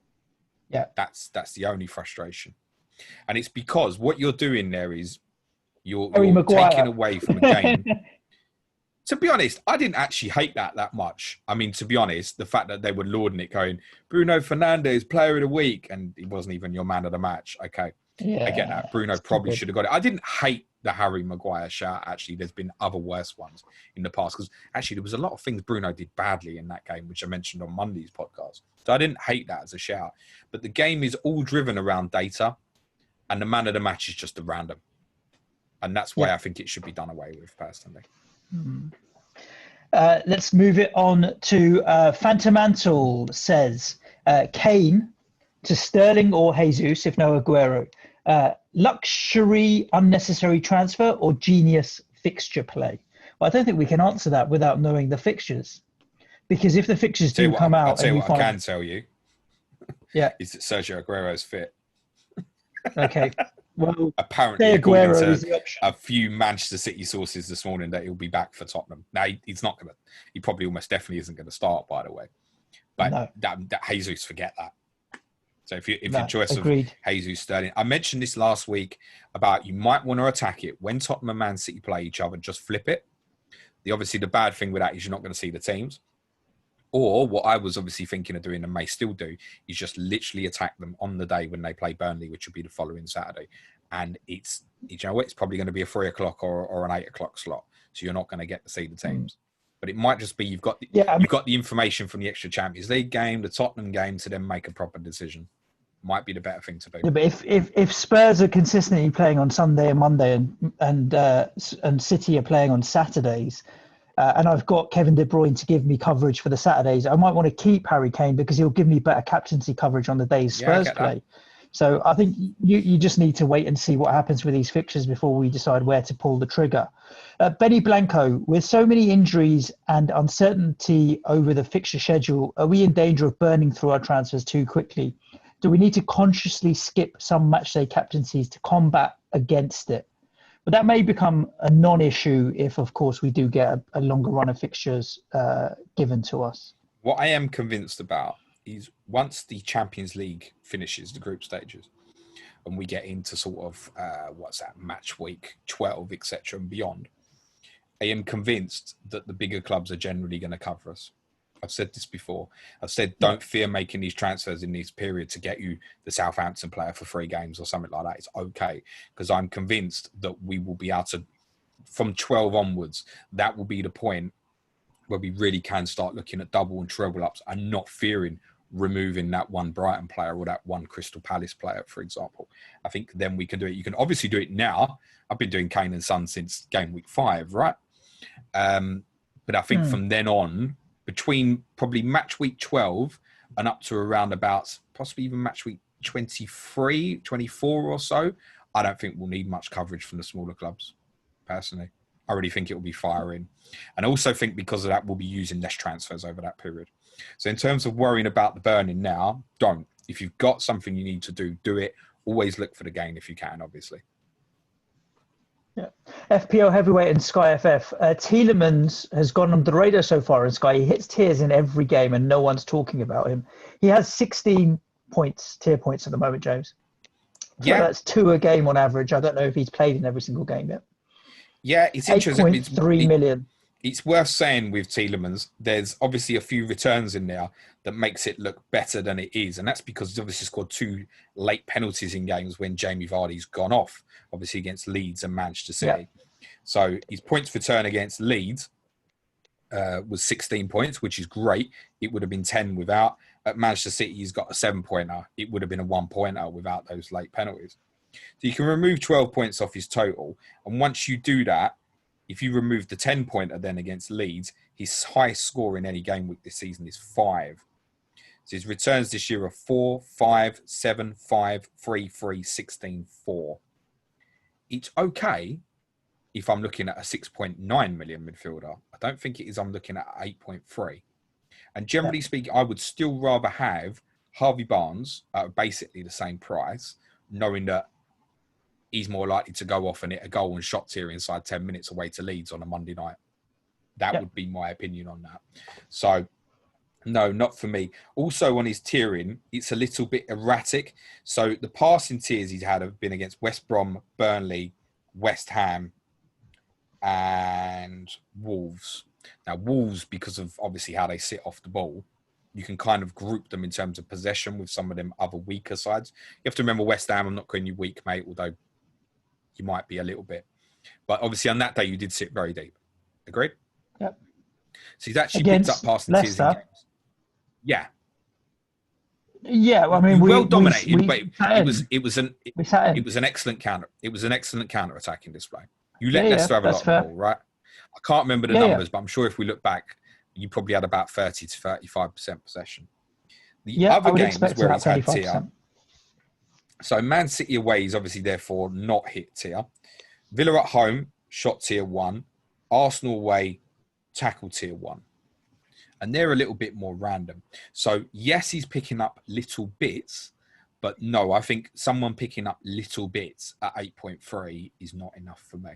A: Yeah.
B: That's the only frustration. And it's because what you're doing there is you're taking away from a game. To be honest, I didn't actually hate that much. I mean, to be honest, the fact that they were lauding it, going, Bruno Fernandes, player of the week, and he wasn't even your man of the match. Okay,
A: Yeah,
B: I get that. Bruno probably should have got it. I didn't hate the Harry Maguire shout, actually. There's been other worse ones in the past, because actually there was a lot of things Bruno did badly in that game, which I mentioned on Monday's podcast. So I didn't hate that as a shout. But the game is all driven around data, and the man of the match is just a random. And that's why I think it should be done away with, personally.
A: Let's move it on to Phantomantle says Kane to Sterling or Jesus if no Aguero. Luxury unnecessary transfer or genius fixture play? Well, I don't think we can answer that without knowing the fixtures, because if the fixtures do come out,
B: I'll tell you what I can tell you.
A: Yeah,
B: is that Sergio Aguero's fit.
A: Okay. Well,
B: apparently, according to a few Manchester City sources this morning, that he'll be back for Tottenham. Now, he's not going to. He probably almost definitely isn't going to start, by the way. But
A: no.
B: that Jesus, forget that. So if your choice
A: agreed.
B: of Jesus Sterling, I mentioned this last week about you might want to attack it when Tottenham and Man City play each other. Just flip it. Obviously, the bad thing with that is you're not going to see the teams. Or what I was obviously thinking of doing and may still do is just literally attack them on the day when they play Burnley, which will be the following Saturday. And it's probably going to be a 3 o'clock or an 8 o'clock slot. So you're not going to get to see the teams. But it might just be you've got the information from the extra Champions League game, the Tottenham game, to then make a proper decision. Might be the better thing to do.
A: Yeah, but if Spurs are consistently playing on Sunday and Monday and City are playing on Saturdays, and I've got Kevin De Bruyne to give me coverage for the Saturdays, I might want to keep Harry Kane because he'll give me better captaincy coverage on the days Spurs play. So I think you just need to wait and see what happens with these fixtures before we decide where to pull the trigger. Benny Blanco, with so many injuries and uncertainty over the fixture schedule, are we in danger of burning through our transfers too quickly? Do we need to consciously skip some matchday captaincies to combat against it? But that may become a non-issue if, of course, we do get a longer run of fixtures given to us.
B: What I am convinced about is once the Champions League finishes the group stages and we get into sort of, match week 12, etc. and beyond, I am convinced that the bigger clubs are generally going to cover us. I've said this before. I've said don't fear making these transfers in this period to get you the Southampton player for 3 games or something like that. It's okay, because I'm convinced that we will be able to, from 12 onwards, that will be the point where we really can start looking at double and treble ups and not fearing removing that one Brighton player or that one Crystal Palace player, for example. I think then we can do it. You can obviously do it now. I've been doing Kane and Son since game week 5, right? But I think from then on, between probably match week 12 and up to around about possibly even match week 23, 24 or so, I don't think we'll need much coverage from the smaller clubs, personally. I really think it will be firing. And I also think because of that, we'll be using less transfers over that period. So in terms of worrying about the burning now, don't. If you've got something you need to do, do it. Always look for the gain if you can, obviously.
A: Yeah. FPL heavyweight and Sky FF. Tielemans has gone under the radar so far in Sky. He hits tiers in every game and no one's talking about him. He has 16 tier points at the moment, James. So that's 2 a game on average. I don't know if he's played in every single game yet.
B: Yeah, it's interesting.
A: 8.3 million.
B: It's worth saying with Tielemans, there's obviously a few returns in there that makes it look better than it is. And that's because he's obviously scored 2 late penalties in games when Jamie Vardy's gone off, obviously against Leeds and Manchester City. Yeah. So his points return against Leeds was 16 points, which is great. It would have been 10 without. At Manchester City, he's got a 7-pointer. It would have been a 1-pointer without those late penalties. So you can remove 12 points off his total. And once you do that, if you remove the 10-pointer then against Leeds, his highest score in any game week this season is 5. So his returns this year are 4, 5, 7, 5, 3, 3, 16, 4. It's okay if I'm looking at a 6.9 million midfielder. I don't think it is I'm looking at 8.3. And generally speaking, I would still rather have Harvey Barnes at basically the same price, knowing that he's more likely to go off and hit a goal and shot tier inside 10 minutes away to Leeds on a Monday night. That would be my opinion on that. So, no, not for me. Also on his tiering, it's a little bit erratic. So the passing tiers he's had have been against West Brom, Burnley, West Ham, and Wolves. Now, Wolves, because of obviously how they sit off the ball, you can kind of group them in terms of possession with some of them other weaker sides. You have to remember West Ham, I'm not calling you weak, mate, although you might be a little bit. But obviously on that day, you did sit very deep. Agreed?
A: Yep.
B: So he's actually
A: Against
B: picked up passing tiers in games. Yeah.
A: Yeah, well, I mean,
B: well dominated, but it was an excellent counter. It was an excellent counter attacking display. You let Leicester have a lot of the ball, right? I can't remember the numbers, but I'm sure if we look back, you probably had about 30 to 35% possession. The other games where he's had tier. So Man City away is obviously therefore not hit tier. Villa at home, shot tier 1. Arsenal away, tackle tier 1. And they're a little bit more random. So yes, he's picking up little bits, but no, I think someone picking up little bits at 8.3 is not enough for me.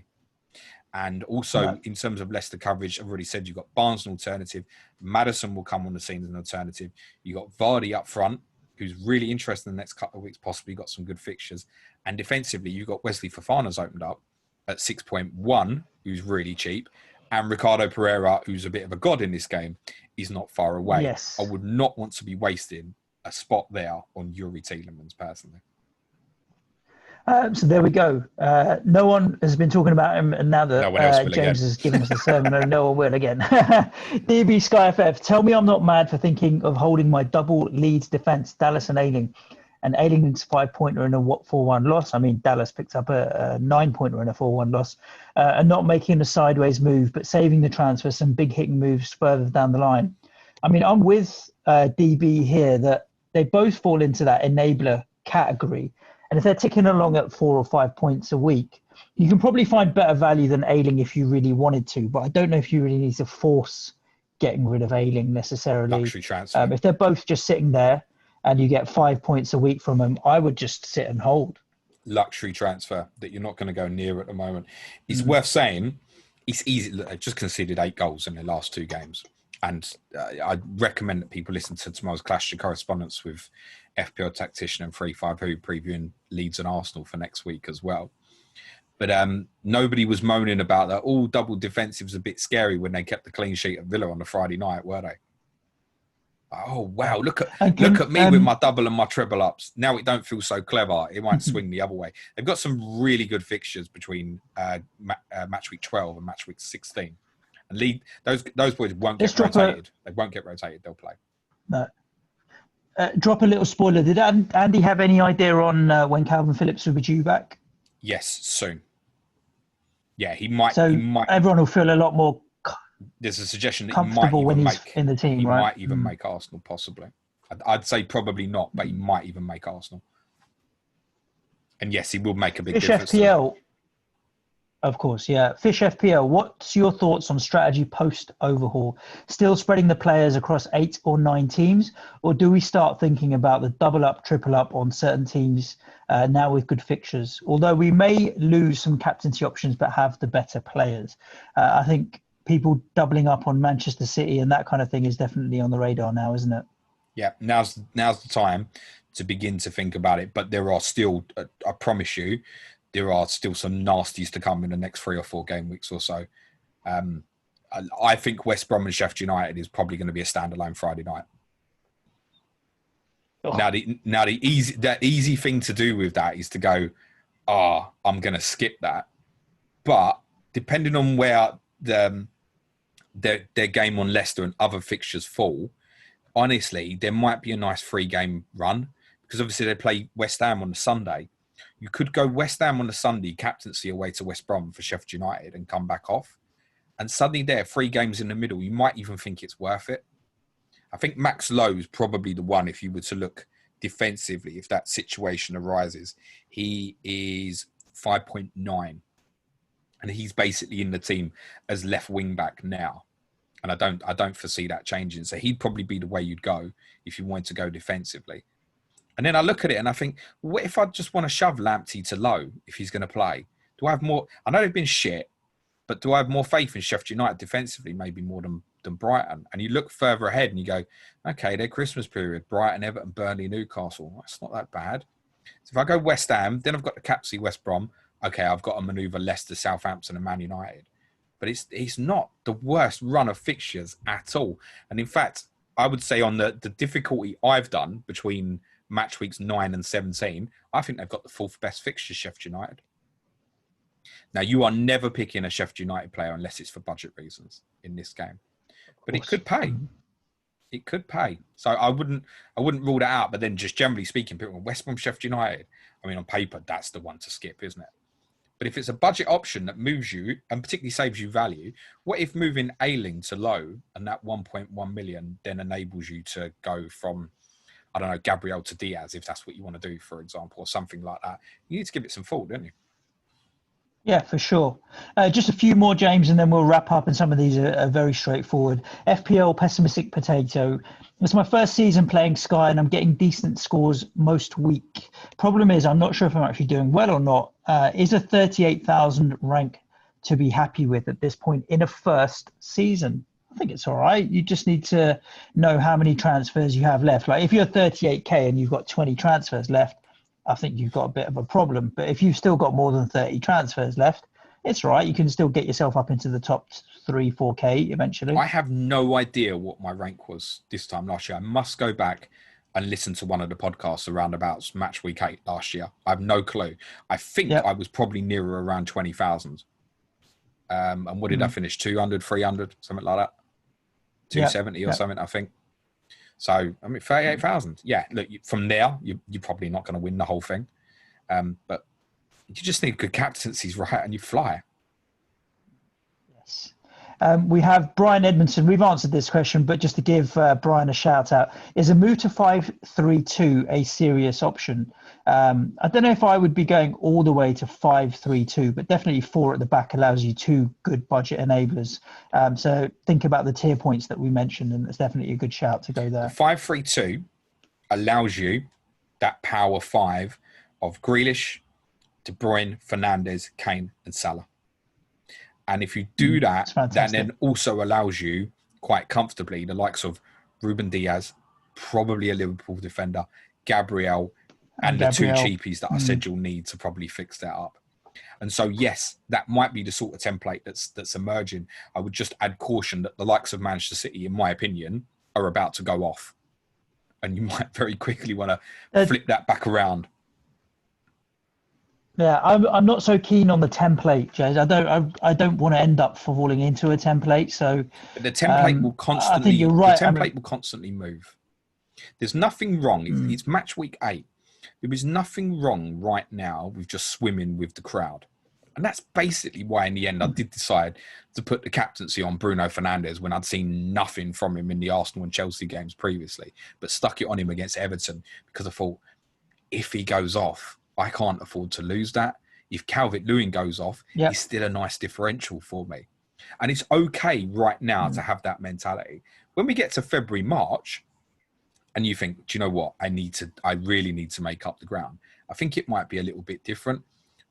B: And also, in terms of Leicester coverage, I've already said you've got Barnes an alternative. Maddison will come on the scene as an alternative. You've got Vardy up front, who's really interested in the next couple of weeks, possibly got some good fixtures. And defensively, you've got Wesley Fofana's opened up at 6.1, who's really cheap. And Ricardo Pereira, who's a bit of a god in this game, is not far away.
A: Yes.
B: I would not want to be wasting a spot there on Yuri Tielemans, personally.
A: So there we go. No one has been talking about him, and now that James has given us the sermon, no one will again. DB Sky FF, tell me I'm not mad for thinking of holding my double Leeds defence, Dallas and Ayling. And Ayling's 5-pointer in a 4-1 loss. I mean, Dallas picked up a 9-pointer in a 4-1 loss. And not making a sideways move, but saving the transfer, some big hitting moves further down the line. I mean, I'm with DB here that they both fall into that enabler category. And if they're ticking along at 4 or 5 points a week, you can probably find better value than Ayling if you really wanted to. But I don't know if you really need to force getting rid of Ayling necessarily.
B: Luxury transfer.
A: If they're both just sitting there and you get 5 points a week from them, I would just sit and hold.
B: Luxury transfer that you're not going to go near at the moment. It's worth saying, it's easy. They've just conceded 8 goals in their last 2 games. And I'd recommend that people listen to tomorrow's Clash of Correspondence with FPL Tactician and 3-5 Who previewing Leeds and Arsenal for next week as well. But nobody was moaning about that. All double defensives a bit scary when they kept the clean sheet at Villa on the Friday night, were they? Oh, wow. Look at me with my double and my treble ups. Now it don't feel so clever. It might swing the other way. They've got some really good fixtures between match week 12 and match week 16. And those boys won't get rotated. They won't get rotated. They'll play.
A: No. Drop a little spoiler. Did Andy have any idea on when Calvin Phillips will be due back?
B: Yes, soon. Yeah, he might.
A: So
B: he might,
A: everyone will feel a lot more
B: there's a suggestion that
A: comfortable when he's in the team,
B: he
A: right?
B: might even make Arsenal, possibly. I'd say probably not, but he might even make Arsenal. And yes, he will make a big difference.
A: Fish FPL, of course, yeah. Fish FPL, what's your thoughts on strategy post-overhaul? Still spreading the players across 8 or 9 teams? Or do we start thinking about the double up, triple up on certain teams now with good fixtures? Although we may lose some captaincy options but have the better players. I think people doubling up on Manchester City and that kind of thing is definitely on the radar now, isn't it?
B: Yeah, now's the time to begin to think about it. But there are still, I promise you, there are still some nasties to come in the next 3 or 4 game weeks or so. I think West Brom and Sheffield United is probably going to be a standalone Friday night. Oh. Now the easy thing to do with that is to go, I'm going to skip that. But depending on where their game on Leicester and other fixtures fall, honestly, there might be a nice 3-game run because obviously they play West Ham on the Sunday. You could go West Ham on the Sunday, captaincy away to West Brom for Sheffield United and come back off. And suddenly there, 3 games in the middle, you might even think it's worth it. I think Max Lowe is probably the one, if you were to look defensively, if that situation arises. He is 5.9, and he's basically in the team as left wing back now. And I don't foresee that changing. So he'd probably be the way you'd go if you wanted to go defensively. And then I look at it and I think, what if I just want to shove Lamptey to Low if he's going to play? Do I have more? I know they've been shit, but do I have more faith in Sheffield United defensively, maybe more than Brighton? And you look further ahead and you go, okay, their Christmas period, Brighton, Everton, Burnley, Newcastle. That's not that bad. So if I go West Ham, then I've got the captaincy West Brom. Okay, I've got to manoeuvre Leicester, Southampton and Man United. But it's not the worst run of fixtures at all. And in fact, I would say on the difficulty I've done between match weeks 9 and 17, I think they've got the fourth best fixtures, Sheffield United. Now, you are never picking a Sheffield United player unless it's for budget reasons in this game. But it could pay. It could pay. So I wouldn't rule that out. But then just generally speaking, people West Brom, Sheffield United, I mean, on paper, that's the one to skip, isn't it? But if it's a budget option that moves you and particularly saves you value, what if moving Ayling to Low and that 1.1 million then enables you to go from, I don't know, Gabriel to Diaz, if that's what you want to do, for example, or something like that? You need to give it some thought, don't you?
A: Yeah, for sure. Just a few more, James, and then we'll wrap up. And some of these are very straightforward. FPL Pessimistic Potato. It's my first season playing Sky, and I'm getting decent scores most week. Problem is, I'm not sure if I'm actually doing well or not. Is a 38,000 rank to be happy with at this point in a first season? I think it's all right. You just need to know how many transfers you have left. Like if you're 38k and you've got 20 transfers left, I think you've got a bit of a problem. But if you've still got more than 30 transfers left, it's right. You can still get yourself up into the top 3, 4K eventually.
B: I have no idea what my rank was this time last year. I must go back and listen to one of the podcasts around about match week 8 last year. I have no clue. I think I was probably nearer around 20,000. And what did I finish? 200, 300, something like that? 270 or something, I think. So, I mean, 38,000. Yeah, look, from there, you're probably not going to win the whole thing. But you just need good captaincies, right? And you fly.
A: Yes. We have Brian Edmondson. We've answered this question, but just to give Brian a shout out, is a move to 5-3-2 a serious option? I don't know if I would be going all the way to 5-3-2, but definitely 4 at the back allows you 2 good budget enablers. So think about the tier points that we mentioned, and it's definitely a good shout to go there.
B: The 5-3-2 allows you that power 5 of Grealish, De Bruyne, Fernandes, Kane, and Salah. And if you do that then also allows you quite comfortably the likes of Ruben Diaz, probably a Liverpool defender, Gabriel, and the 2 cheapies that I said you'll need to probably fix that up. And so, yes, that might be the sort of template that's emerging. I would just add caution that the likes of Manchester City, in my opinion, are about to go off. And you might very quickly want to flip that back around.
A: Yeah, I'm not so keen on the template, James. I don't want to end up falling into a template. So
B: the template will constantly. I think you're right. The template will constantly move. There's nothing wrong. It's match week 8. There is nothing wrong right now with just swimming with the crowd, and that's basically why, in the end, I did decide to put the captaincy on Bruno Fernandes when I'd seen nothing from him in the Arsenal and Chelsea games previously, but stuck it on him against Everton because I thought if he goes off, I can't afford to lose that. If Calvert-Lewin goes off, he's still a nice differential for me. And it's okay right now to have that mentality. When we get to February, March, and you think, do you know what? I really need to make up the ground. I think it might be a little bit different.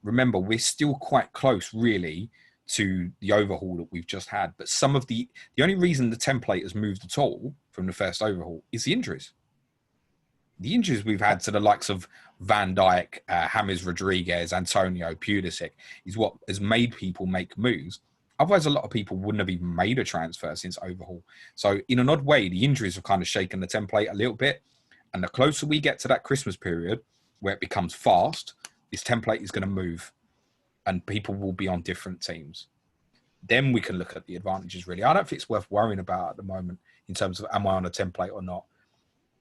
B: Remember, we're still quite close, really, to the overhaul that we've just had. But some of the only reason the template has moved at all from the first overhaul is the injuries. The injuries we've had to the likes of Van Dijk, James Rodriguez, Antonio, Pulisic is what has made people make moves. Otherwise, a lot of people wouldn't have even made a transfer since overhaul. So in an odd way, the injuries have kind of shaken the template a little bit. And the closer we get to that Christmas period where it becomes fast, this template is going to move and people will be on different teams. Then we can look at the advantages, really. I don't think it's worth worrying about at the moment in terms of am I on a template or not.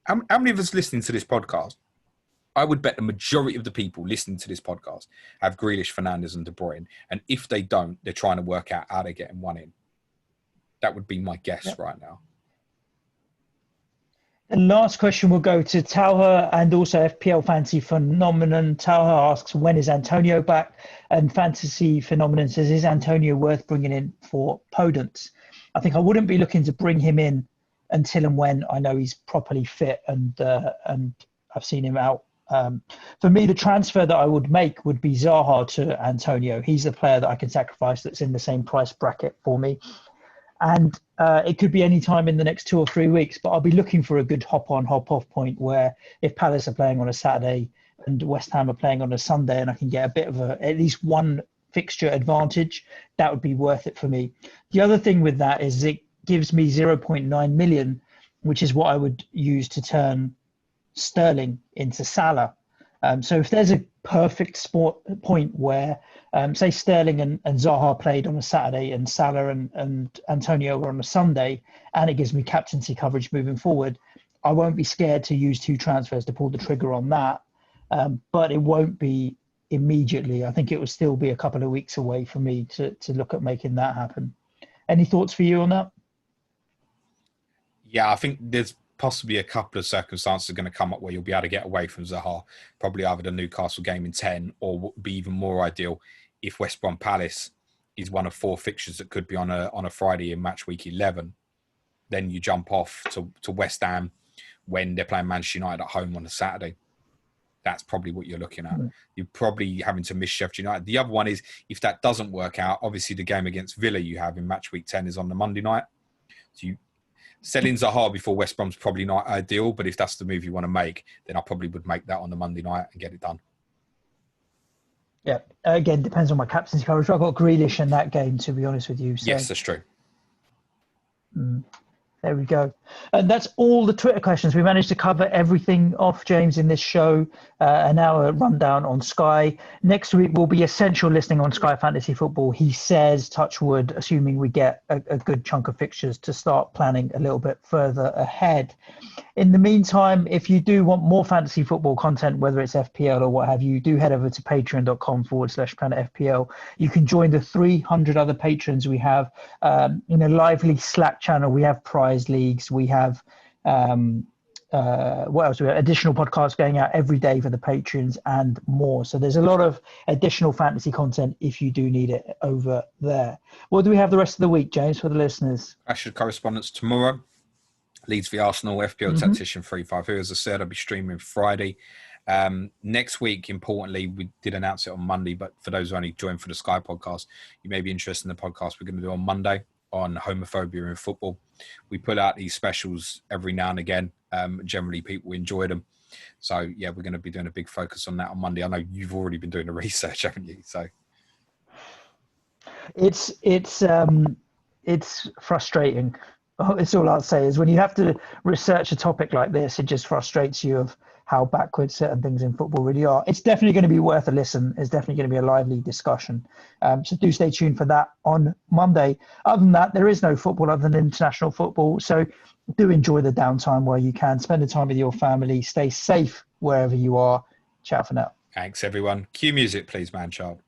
B: How many of us listening to this podcast? I would bet the majority of the people listening to this podcast have Grealish, Fernandes, and De Bruyne. And if they don't, they're trying to work out how they're getting one in. That would be my guess right now.
A: And last question will go to Talha and also FPL Fantasy Phenomenon. Talha asks, when is Antonio back? And Fantasy Phenomenon says, is Antonio worth bringing in for Podence? I think I wouldn't be looking to bring him in until and when I know he's properly fit and I've seen him out. For me, the transfer that I would make would be Zaha to Antonio. He's the player that I can sacrifice that's in the same price bracket for me. And it could be any time in the next 2 or 3 weeks, but I'll be looking for a good hop-on, hop-off point where if Palace are playing on a Saturday and West Ham are playing on a Sunday and I can get a bit of at least one fixture advantage, that would be worth it for me. The other thing with that is it gives me 0.9 million, which is what I would use to turn Sterling into Salah. So if there's a perfect point where, say, Sterling and Zaha played on a Saturday and Salah and Antonio were on a Sunday, and it gives me captaincy coverage moving forward, I won't be scared to use 2 transfers to pull the trigger on that. But it won't be immediately. I think it will still be a couple of weeks away for me to look at making that happen. Any thoughts for you on that?
B: Yeah, I think there's possibly a couple of circumstances are going to come up where you'll be able to get away from Zaha, probably either the Newcastle game in 10 or what would be even more ideal if West Brom Palace is one of 4 fixtures that could be on a Friday in match week 11. Then you jump off to West Ham when they're playing Manchester United at home on a Saturday. That's probably what you're looking at. You're probably having to miss Sheffield United. The other one is if that doesn't work out, obviously the game against Villa you have in match week 10 is on the Monday night. So you selling Zaha before West Brom's probably not ideal, but if that's the move you want to make, then I probably would make that on the Monday night and get it done.
A: Yeah, again, depends on my captaincy coverage. I've got Grealish in that game, to be honest with you. So.
B: Yes, that's true.
A: There we go. And that's all the Twitter questions. We managed to cover everything off, James, in this show. An hour rundown on Sky. Next week will be essential listening on Sky Fantasy Football. He says, touch wood, assuming we get a good chunk of fixtures to start planning a little bit further ahead. In the meantime, if you do want more fantasy football content, whether it's FPL or what have you, do head over to patreon.com/planetfpl. You can join the 300 other patrons we have in a lively Slack channel. We have prize leagues. We have what else? We have additional podcasts going out every day for the patrons and more. So there's a lot of additional fantasy content if you do need it over there. What do we have the rest of the week, James, for the listeners?
B: Clash of Correspondence tomorrow. Leeds v Arsenal, FPL Tactician 352. As I said, I'll be streaming Friday. Next week, importantly, we did announce it on Monday, but for those who only joined for the Sky podcast, you may be interested in the podcast we're going to do on Monday on homophobia in football. We put out these specials every now and again. Generally, people enjoy them. So, yeah, we're going to be doing a big focus on that on Monday. I know you've already been doing the research, haven't you? So,
A: it's frustrating. It's all I'll say is when you have to research a topic like this, it just frustrates you of how backward certain things in football really are. It's definitely going to be worth a listen. It's definitely going to be a lively discussion. So do stay tuned for that on Monday. Other than that, there is no football other than international football. So do enjoy the downtime where you can. Spend the time with your family. Stay safe wherever you are. Ciao for now.
B: Thanks, everyone. Cue music, please, man child.